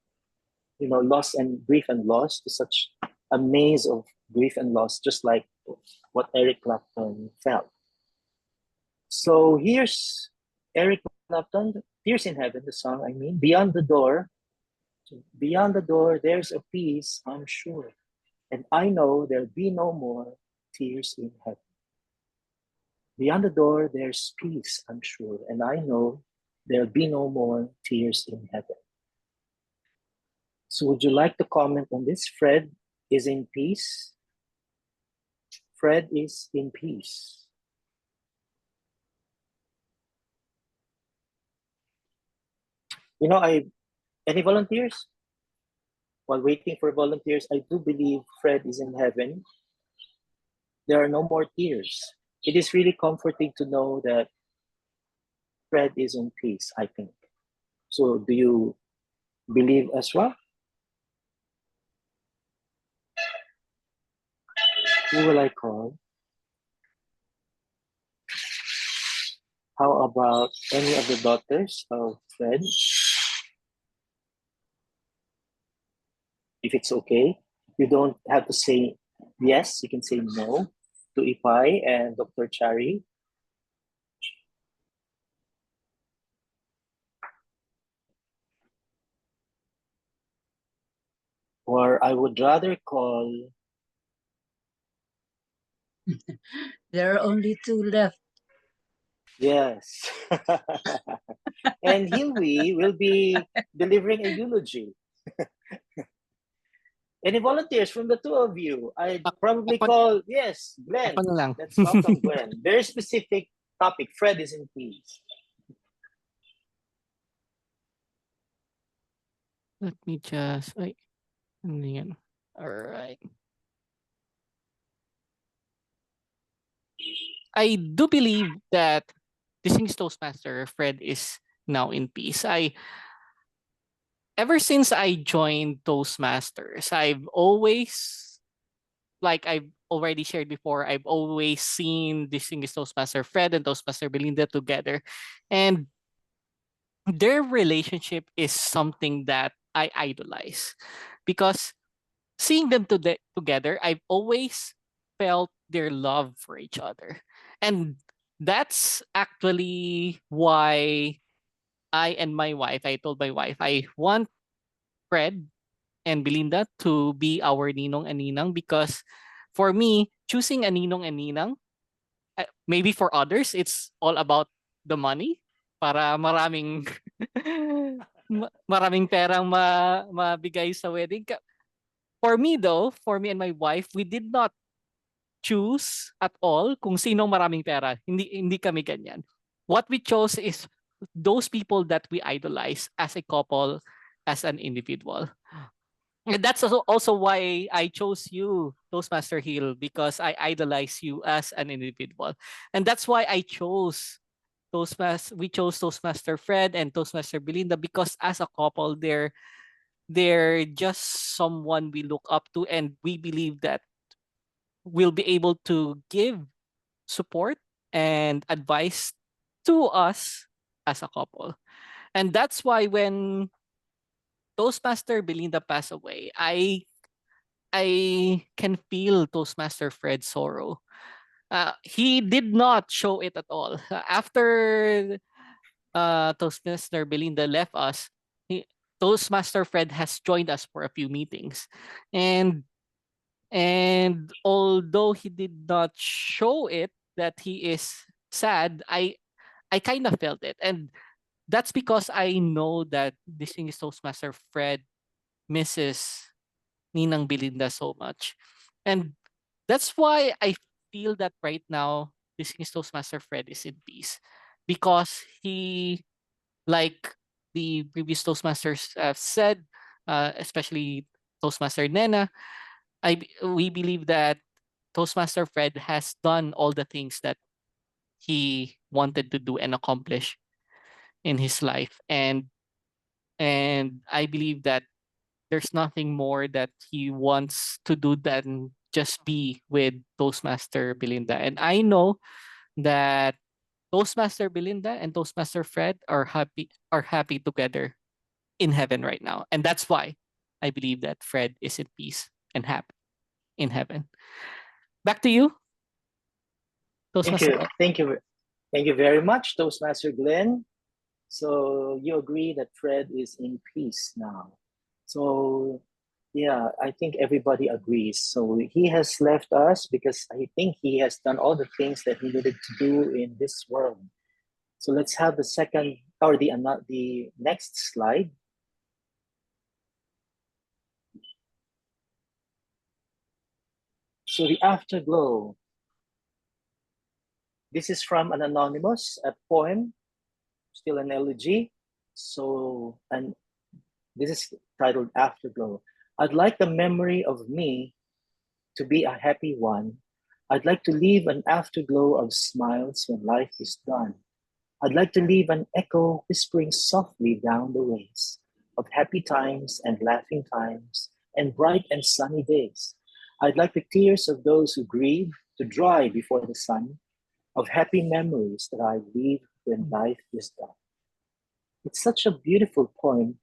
loss and grief and loss, to such a maze of grief and loss, just like what Eric Clapton felt. So here's Eric Clapton, Tears in Heaven, the song, Beyond the Door. Beyond the door, there's a peace, I'm sure. And I know there'll be no more tears in heaven. Beyond the door, there's peace, I'm sure. And I know there'll be no more tears in heaven. So would you like to comment on this? Fred is in peace. Fred is in peace. Any volunteers? While waiting for volunteers, I do believe Fred is in heaven. There are no more tears. It is really comforting to know that Fred is in peace, I think. So do you believe as well? Who will I call? How about any of the daughters of Fred? If it's okay, you don't have to say yes, you can say no to Ipai and Dr. Chari. Or I would rather call. There are only 2 left. Yes. And Hilwy will be delivering a eulogy. Any volunteers from the 2 of you? I'd probably call, yes, Glenn. Let's welcome Glenn. Very specific topic. Fred is in peace. Let me just, all right. I do believe that Distinguished Toastmaster Fred is now in peace. Ever since I joined Toastmasters, I've always, like I've already shared before, I've always seen Distinguished Toastmaster Fred and Toastmaster Belinda together. And their relationship is something that I idolize. Because seeing them together, I've always felt their love for each other. And that's actually why I told my wife, I want Fred and Belinda to be our ninong and ninang, because for me, choosing a ninong and ninang, maybe for others, it's all about the money para maraming maraming perang mabigay sa wedding. For me though, for me and my wife, we did not choose at all kung sino maraming pera. Hindi kami ganyan. What we chose is those people that we idolize as a couple, as an individual. And that's also why I chose you, Toastmaster Hill, because I idolize you as an individual. And that's why we chose Toastmaster Fred and Toastmaster Belinda, because as a couple, they're just someone we look up to, and we believe that we'll be able to give support and advice to us as a couple. And that's why when Toastmaster Belinda passed away, I can feel Toastmaster Fred's sorrow. He did not show it at all. After Toastmaster Belinda left us, Toastmaster Fred has joined us for a few meetings, and although he did not show it that he is sad, I kind of felt it, and that's because I know that distinguished Toastmaster Fred misses Ninang Belinda so much, and that's why I feel that right now distinguished Toastmaster Fred is in peace, because he, like the previous Toastmasters have said, especially Toastmaster Nena, we believe that Toastmaster Fred has done all the things that he wanted to do and accomplish in his life, and I believe that there's nothing more that he wants to do than just be with Toastmaster Belinda. And I know that Toastmaster Belinda and Toastmaster Fred are happy together in heaven right now. And that's why I believe that Fred is in peace and happy in heaven. Back to you, Thank Toastmaster you. Ed. Thank you very much, Toastmaster Glenn. So you agree that Fred is in peace now. So yeah, I think everybody agrees. So he has left us because I think he has done all the things that he needed to do in this world. So let's have the second or the next slide. So the afterglow. This is from an anonymous, a poem, still an elegy. So, and this is titled Afterglow. I'd like the memory of me to be a happy one. I'd like to leave an afterglow of smiles when life is done. I'd like to leave an echo whispering softly down the ways of happy times and laughing times and bright and sunny days. I'd like the tears of those who grieve to dry before the sun of happy memories that I leave when life is done. It's such a beautiful poem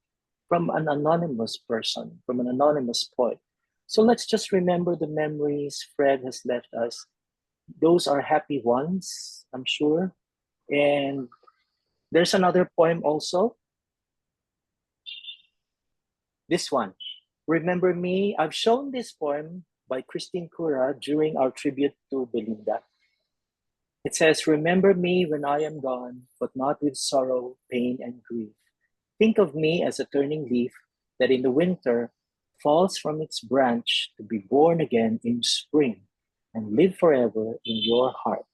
from an anonymous person, from an anonymous poet. So let's just remember the memories Fred has left us. Those are happy ones, I'm sure. And there's another poem also. This one, Remember Me. I've shown this poem by Christine Cura during our tribute to Belinda. It says, remember me when I am gone, but not with sorrow, pain, and grief. Think of me as a turning leaf that in the winter falls from its branch to be born again in spring and live forever in your heart.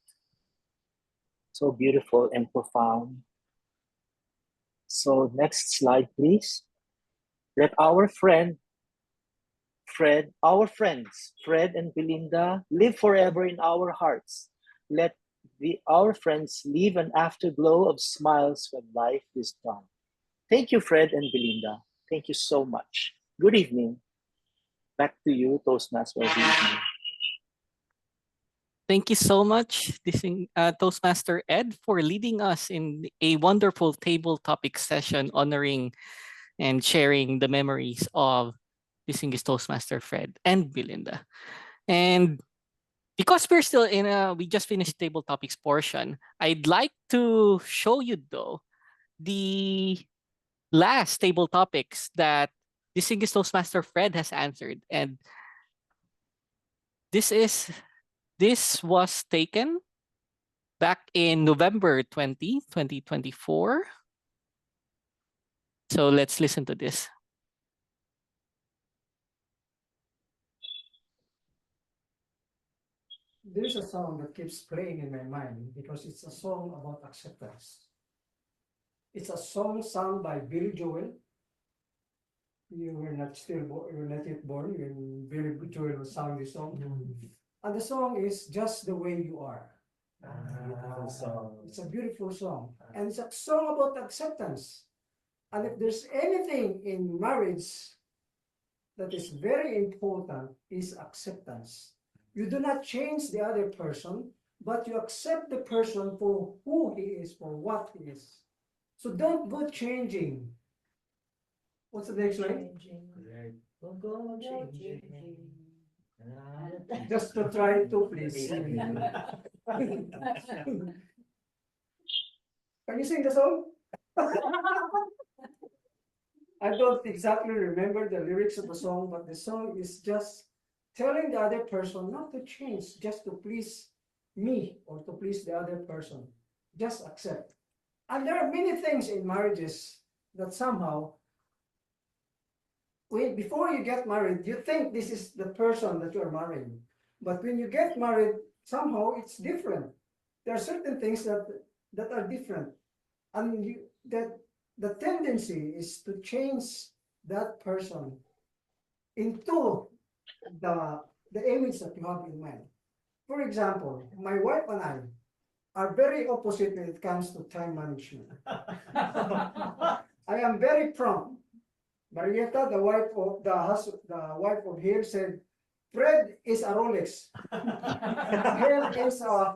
So beautiful and profound. So next slide, please. Let our friends, Fred and Belinda, live forever in our hearts. Let our friends leave an afterglow of smiles when life is done. Thank you, Fred and Belinda. Thank you so much. Good evening. Back to you, Toastmaster of the evening. Thank you so much, Toastmaster Ed, for leading us in a wonderful table topic session honoring and sharing the memories of distinguished Toastmaster Fred and Belinda. And because we're still we just finished table topics portion, I'd like to show you though the last table topics that distinguished Toastmaster Fred has answered. And this was taken back in November 2024. So let's listen to this. There's a song that keeps playing in my mind because it's a song about acceptance. It's a song sung by Billy Joel. You were not yet born when Billy Joel was sung this song. And the song is Just the Way You Are. Beautiful song. It's a beautiful song. And it's a song about acceptance. And if there's anything in marriage that is very important is acceptance. You do not change the other person. but you accept the person for who he is, for what he is. So don't go changing. What's the next line? Just to try to please me. Can you sing the song? I don't exactly remember the lyrics of the song, but the song is just telling the other person not to change just to please me or to please the other person. Just accept. And there are many things in marriages that somehow, before you get married, you think this is the person that you are marrying. But when you get married, somehow it's different. There are certain things that are different. And that the tendency is to change that person into the image that you have in mind. For example, my wife and I are very opposite when it comes to time management. I am very prompt. Marietta, the wife of Hill, said, Fred is a Rolex. Hill is a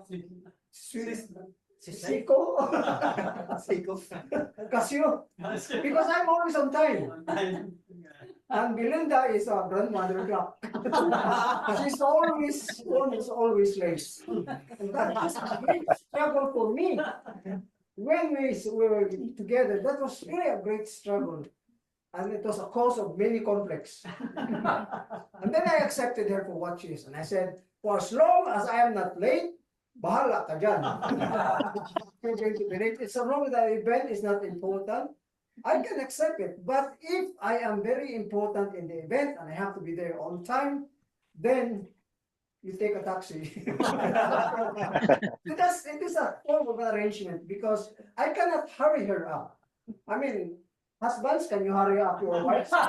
Seiko. Casio. Because I'm always on time. And Belinda is a grandmother clock. She's always late. And that was a great struggle for me. When we were together, that was really a great struggle. And it was a cause of many conflicts. And then I accepted her for what she is. And I said, for as long as I am not late, bahala ka dyan. You're going to be late. It's so long that the event is not important. I can accept it. But if I am very important in the event and I have to be there on time, then you take a taxi. Because it is a form of arrangement because I cannot hurry her up. I mean, husbands, can you hurry up your wives? Just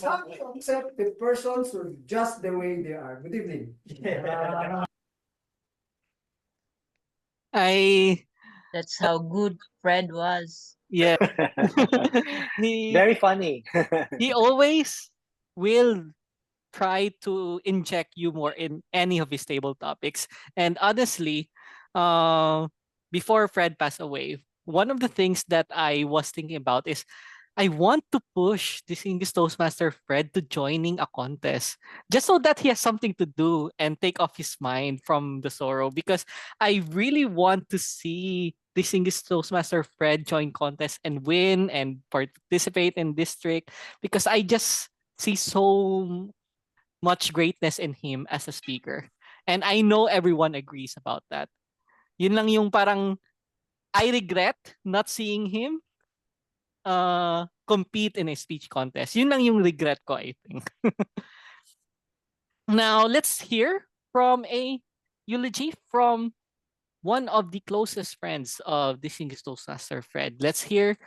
have to accept the persons just the way they are. Good evening. That's how good Fred was. Yeah. he Very funny. he always will try to inject humor in any of his table topics. And honestly, uh, before Fred passed away, one of the things that I was thinking about is I want to push this English Toastmaster Fred to joining a contest just so that he has something to do and take off his mind from the sorrow because I really want to see this English Toastmaster Fred join contest and win and participate in district because I just see so much greatness in him as a speaker. And I know everyone agrees about that. Yun lang yung parang I regret not seeing him compete in a speech contest. Yun lang yung regret ko, I think. Now, let's hear from a eulogy from one of the closest friends of distinguished Toastmaster Fred. Let's hear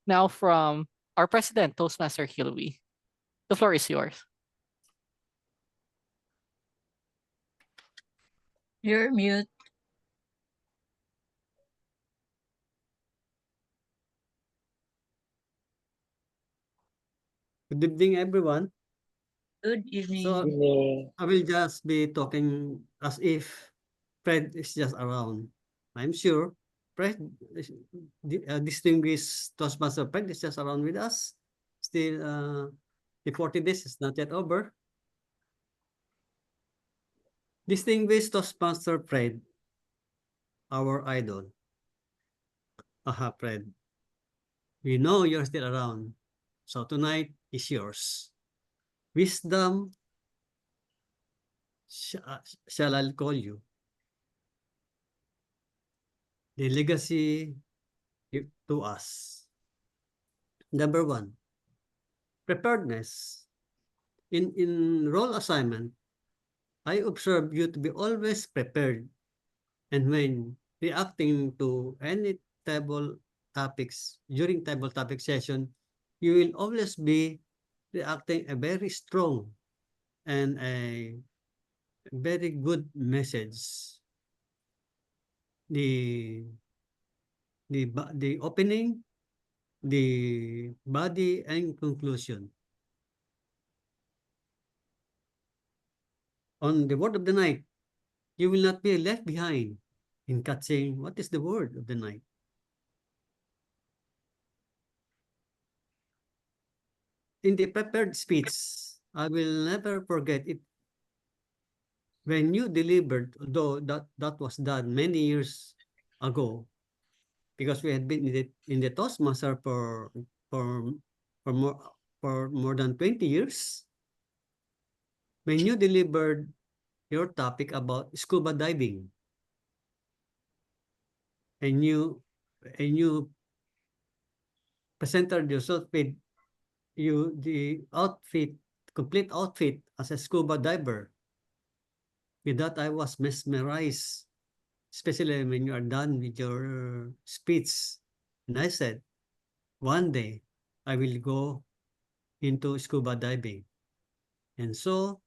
now from our president, Toastmaster Hilary. The floor is yours. You're mute. Good evening, everyone. Good evening. So, I will just be talking as if Fred is just around. I'm sure Fred, distinguished Toastmaster Fred is just around with us. Still, the 40 days is not yet over. Distinguished Toastmaster Fred, our idol. Aha, Fred. We know you're still around. So tonight is yours. Wisdom shall I call you. The legacy to us. Number one, preparedness. In role assignment, I observe you to be always prepared. And when reacting to any table topics, during table topic session, you will always be reacting a very strong and a very good message. The opening, the body, and conclusion. on the word of the night. You will not be left behind in catching what is the word of the night. In the prepared speech, I will never forget it when you delivered, although that was done many years ago, because we had been in the Toastmaster for for more for more than 20 years. When you delivered your topic about scuba diving, and you presented yourself with the outfit, complete outfit as a scuba diver. With that, I was mesmerized, especially when you are done with your speech. And I said, one day I will go into scuba diving. And so,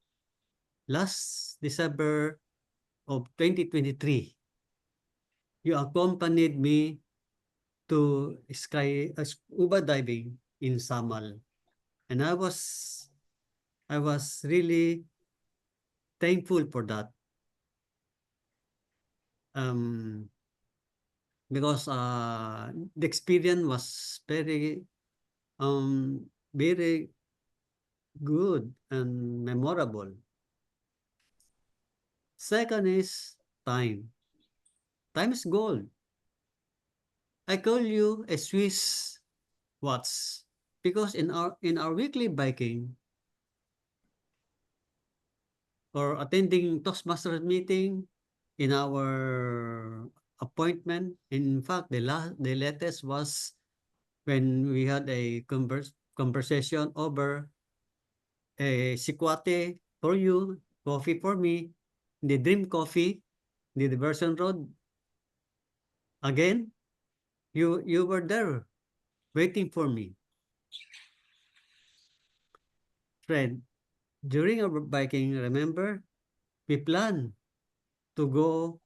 last December of 2023, you accompanied me to scuba diving in Samal. And I was really thankful for that. Um, because the experience was very good and memorable. Second is time. Time is gold. I call you a Swiss watch because in our weekly biking or attending Toastmasters meeting, in our appointment, in fact, the latest was when we had a conversation over a sikwate for you, coffee for me, the Dream Coffee, the Diversion Road. Again, you were there waiting for me. Fred, during our biking, remember, we planned to go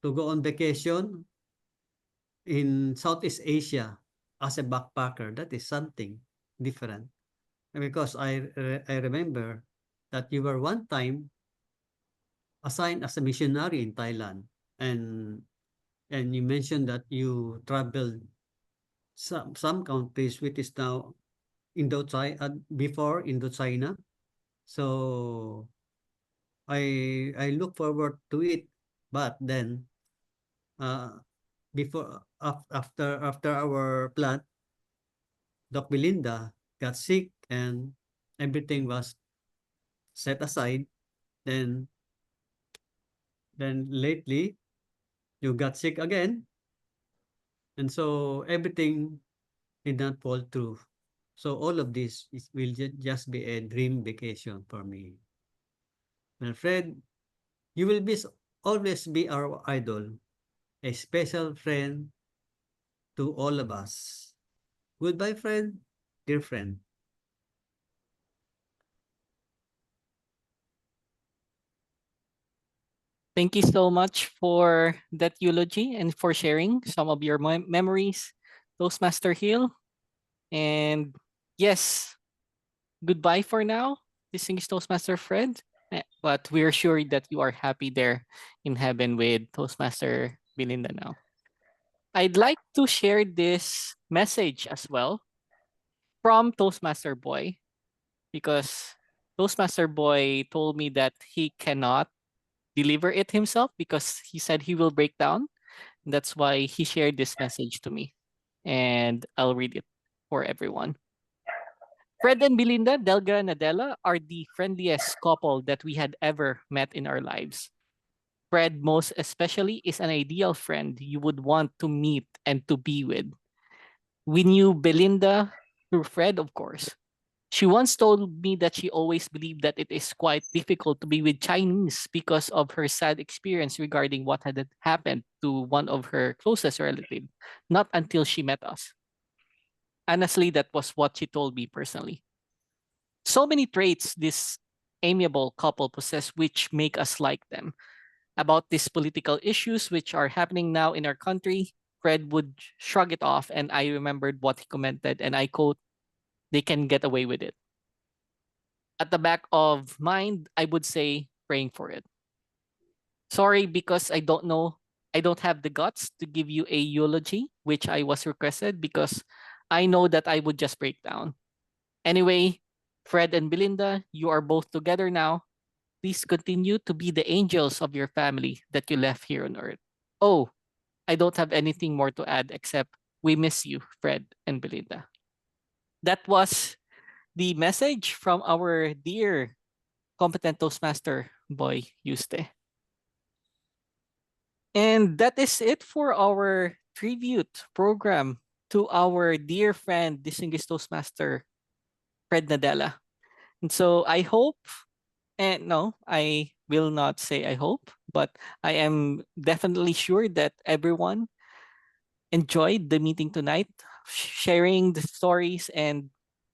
on vacation in Southeast Asia as a backpacker. That is something different. Because I remember that you were one time assigned as a missionary in Thailand, and you mentioned that you traveled some countries which is now Indochina, before Indochina. So I look forward to it, but then before after our plant, Doc Belinda got sick and everything was set aside. Then lately you got sick again, and so everything did not fall through. So all of this will just be a dream vacation for me. And Fred, you will always be our idol, a special friend to all of us. Goodbye, friend, dear friend. Thank you so much for that eulogy and for sharing some of your memories, Toastmaster Hill. And yes, goodbye for now, distinguished Toastmaster Fred. But we're sure that you are happy there in heaven with Toastmaster Belinda now. I'd like to share this message as well from Toastmaster Boy, because Toastmaster Boy told me that he cannot deliver it himself because he said he will break down. That's why he shared this message to me. And I'll read it for everyone. Fred and Belinda, Delga and Nadela, are the friendliest couple that we had ever met in our lives. Fred, most especially, is an ideal friend you would want to meet and to be with. We knew Belinda through Fred, of course. She once told me that she always believed that it is quite difficult to be with Chinese because of her sad experience regarding what had happened to one of her closest relatives, not until she met us. Honestly, that was what she told me personally. So many traits this amiable couple possess which make us like them. About these political issues which are happening now in our country, Fred would shrug it off, and I remembered what he commented, and I quote, "They can get away with it." at the back of mind, I would say praying for it. Sorry because I don't have the guts to give you a eulogy, which I was requested because I know that I would just break down. Anyway, Fred and Belinda, you are both together now. Please continue to be the angels of your family that you left here on earth. Oh, I don't have anything more to add except we miss you, Fred and Belinda. That was the message from our dear competent Toastmaster boy Yuste. And that is it for our tribute program to our dear friend, distinguished Toastmaster Fred Nadella. And so I hope, and no, I will not say I hope, but I am definitely sure that everyone enjoyed the meeting tonight, sharing the stories and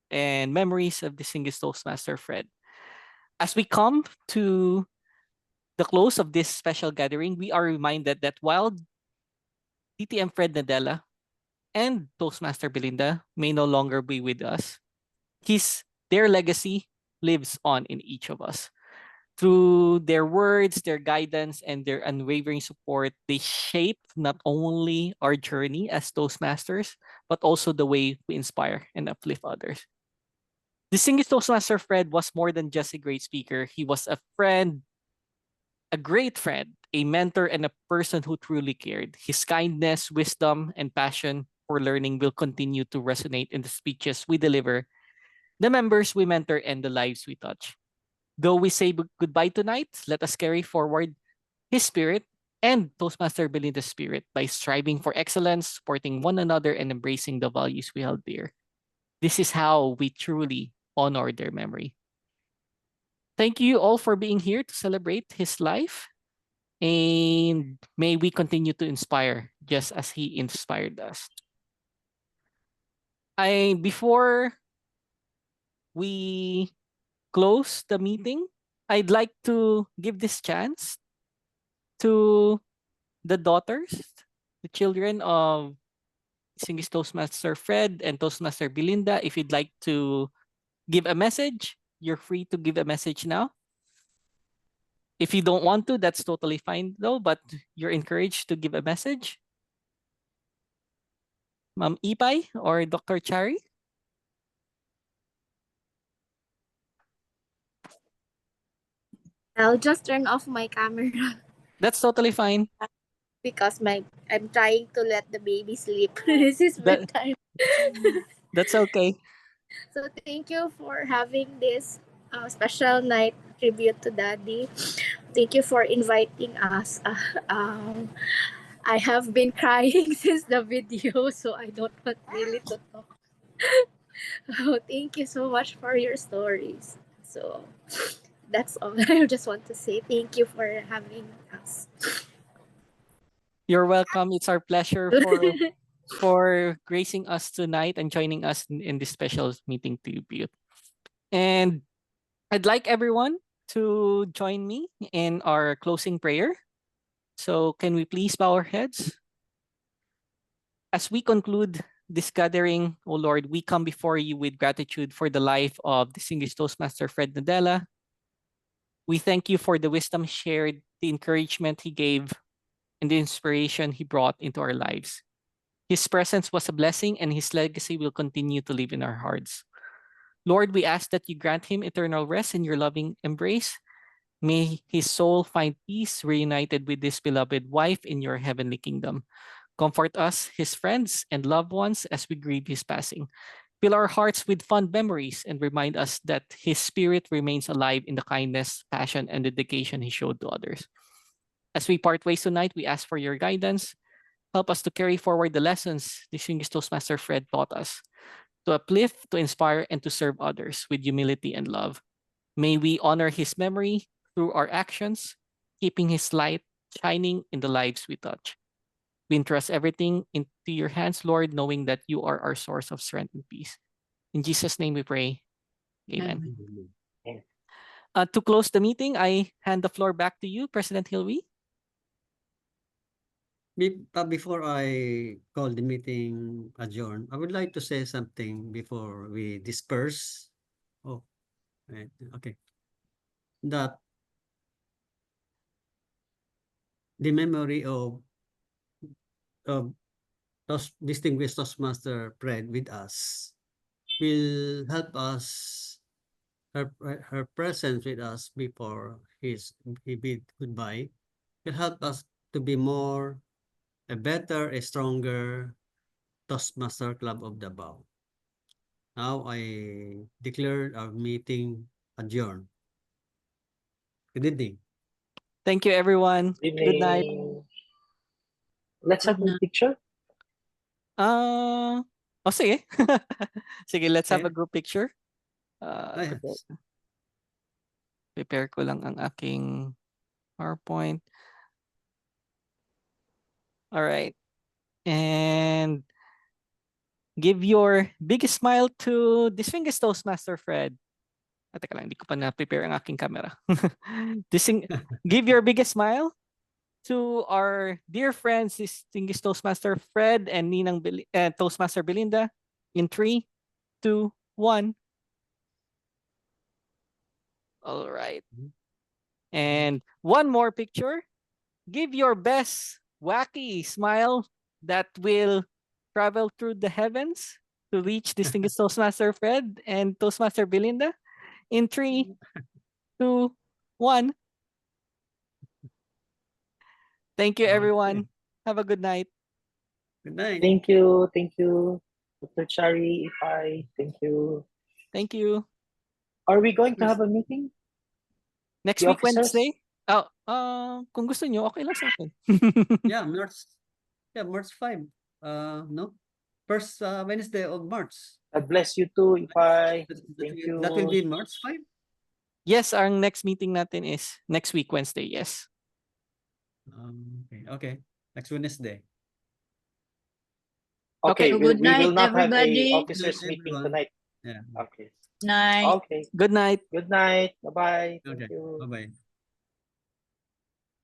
memories of distinguished Toastmaster Fred. As we come to the close of this special gathering, we are reminded that while DTM Fred Nadella and Toastmaster Belinda may no longer be with us, their legacy lives on in each of us. Through their words, their guidance, and their unwavering support, they shape not only our journey as Toastmasters, but also the way we inspire and uplift others. Distinguished Toastmaster Fred was more than just a great speaker. He was a friend, a great friend, a mentor, and a person who truly cared. His kindness, wisdom, and passion for learning will continue to resonate in the speeches we deliver, the members we mentor, and the lives we touch. Though we say goodbye tonight, let us carry forward his spirit and Toastmaster Belinda's spirit by striving for excellence, supporting one another, and embracing the values we held dear. This is how we truly honor their memory. Thank you all for being here to celebrate his life, and may we continue to inspire just as he inspired us. Before we close the meeting, I'd like to give this chance to the daughters, the children of distinguished Toastmaster Fred and Toastmaster Belinda. If you'd like to give a message, you're free to give a message now. If you don't want to, that's totally fine though, but you're encouraged to give a message. Ma'am Ipay or Dr. Chari? I'll just turn off my camera That's totally fine. because I'm trying to let the baby sleep. This is bedtime. That's okay. So thank you for having this special night tribute to Daddy. Thank you for inviting us. I have been crying since the video, so I don't want really to talk. Oh, thank you so much for your stories. So that's all. I just want to say thank you for having us. You're welcome. It's our pleasure for gracing us tonight and joining us in this special meeting tribute. And I'd like everyone to join me in our closing prayer. So can we please bow our heads? As we conclude this gathering, O Lord, we come before you with gratitude for the life of distinguished Toastmaster Fred Nadella. We thank you for the wisdom shared, the encouragement he gave, and the inspiration he brought into our lives. His presence was a blessing, and his legacy will continue to live in our hearts. Lord, we ask that you grant him eternal rest in your loving embrace. May his soul find peace reunited with his beloved wife in your heavenly kingdom. Comfort us, his friends and loved ones, as we grieve his passing. Fill our hearts with fond memories and remind us that his spirit remains alive in the kindness, passion, and dedication he showed to others. As we part ways tonight, we ask for your guidance. Help us to carry forward the lessons distinguished Toastmaster Fred taught us, to uplift, to inspire, and to serve others with humility and love. May we honor his memory through our actions, keeping his light shining in the lives we touch. We entrust everything into your hands, Lord, knowing that you are our source of strength and peace. In Jesus' name we pray. Amen. To close the meeting, I hand the floor back to you, President Hilary. Before I call the meeting adjourned, I would like to say something before we disperse. Oh, Right. Okay. That the memory of those distinguished Toastmaster Fred with us will help us, her presence with us before he bid goodbye will help us to be more, a better, a stronger Toastmaster Club of Davao. Now I declare our meeting adjourned. Good evening. Thank you, everyone. Good night. Evening. Let's have a picture. Sige. Sige, let's have Okay. a group picture. Yes. Prepare ko lang ang aking PowerPoint. All right. And give your biggest smile to distinguished Toastmaster Fred. Teka lang, hindi ko pa na-prepare ang aking camera. Give your biggest smile to our dear friends, distinguished Toastmaster Fred and Ninang Toastmaster Belinda in 3, 2, 1. All right. And one more picture. Give your best wacky smile that will travel through the heavens to reach distinguished Toastmaster Fred and Toastmaster Belinda in 3, 2, 1. Thank you, everyone. Have a good night. Good night. Thank you. Thank you. Dr. Chari, Ipay, thank you. Thank you. Are we going to have a meeting? Next The week, officers? Wednesday? Kung gusto nyo, okay lang sa akin. Yeah, March 5. No? First Wednesday of March. God bless you too, Ipay. Thank you. That will be March 5? Yes, our next meeting natin is next week, Wednesday. Yes. Okay. Next Wednesday. Okay, So we good night, will not everybody. have a officers Good night, meeting everyone. tonight. Yeah. Okay. Night. Okay. Good night. Good night. Bye-bye. Thank Okay. you. Bye-bye.